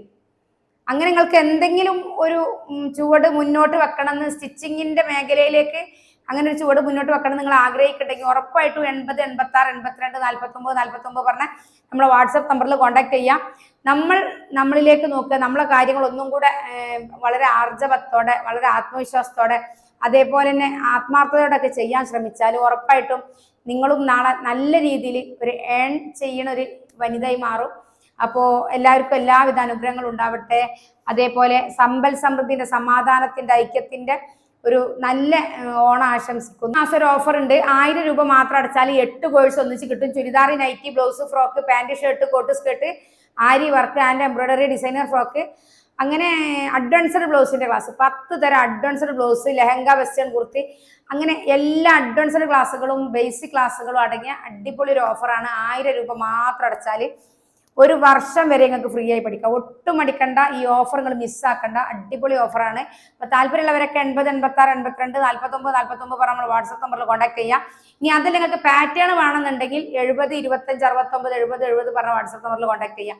അങ്ങനെ നിങ്ങൾക്ക് എന്തെങ്കിലും ഒരു ചുവട് മുന്നോട്ട് വെക്കണം എന്ന്, സ്റ്റിച്ചിങ്ങിന്റെ മേഖലയിലേക്ക് അങ്ങനെ ഒരു ചുവട് മുന്നോട്ട് വെക്കണം നിങ്ങൾ ആഗ്രഹിക്കുന്നുണ്ടെങ്കിൽ, ഉറപ്പായിട്ടും 80 86 82 49 49 പറഞ്ഞ നമ്മളെ വാട്സപ്പ് നമ്പറിൽ കോൺടാക്ട് ചെയ്യാം. നമ്മളിലേക്ക് നോക്കുക, നമ്മളെ കാര്യങ്ങൾ ഒന്നും കൂടെ വളരെ ആർജവത്തോടെ, വളരെ ആത്മവിശ്വാസത്തോടെ, അതേപോലെ തന്നെ ആത്മാർത്ഥതയോടെ ഒക്കെ ചെയ്യാൻ ശ്രമിച്ചാൽ ഉറപ്പായിട്ടും നിങ്ങളും നാളെ നല്ല രീതിയിൽ ഒരു ഏൺ ചെയ്യണ ഒരു വനിതയായി മാറും. അപ്പോൾ എല്ലാവർക്കും എല്ലാവിധ അനുഗ്രഹങ്ങളും ഉണ്ടാവട്ടെ. അതേപോലെ സമ്പൽ സമൃദ്ധിന്റെ, സമാധാനത്തിന്റെ, ഐക്യത്തിന്റെ ഒരു നല്ല ഓണം ആശംസിക്കുന്നു. മാസം ഒരു ഓഫർ ഉണ്ട്. 1000 രൂപ മാത്രം അടച്ചാൽ 8 കോഴ്സ് ഒന്നിച്ച് കിട്ടും. Churidar, nighty, blouse, frock, pant, shirt, coat, skirt, aari work and embroidery, designer frock, അങ്ങനെ അഡ്വാൻസ്ഡ് ബ്ലൗസിന്റെ ക്ലാസ്, 10 തരം advanced blouse, lehenga, western kurti, അങ്ങനെ എല്ലാ അഡ്വാൻസ്ഡ് ക്ലാസ്സുകളും ബേസിക് ക്ലാസ്സുകളും അടങ്ങിയ അടിപൊളി ഒരു ഓഫറാണ്. 1000 രൂപ മാത്രം അടച്ചാൽ ഒരു വർഷം വരെ നിങ്ങൾക്ക് ഫ്രീ ആയി പഠിക്കാം. ഒട്ടും അടിക്കണ്ട, ഈ ഓഫർ നിങ്ങൾ മിസ്സാക്കണ്ട. അടിപൊളി ഓഫറാണ്. അപ്പൊ താല്പര്യമുള്ളവരൊക്കെ 80 86 82 49 49 പറഞ്ഞ നമ്മൾ വാട്സ്ആപ്പ് നമ്പറിൽ കോൺടാക്ട് ചെയ്യാം. ഇനി അതിൽ നിങ്ങൾക്ക് പാറ്റേൺ വേണമെന്നുണ്ടെങ്കിൽ 70 25 69 70 70 പറഞ്ഞ വാട്സ്ആപ്പ് നമ്പറിൽ കോൺടാക്ട് ചെയ്യാം.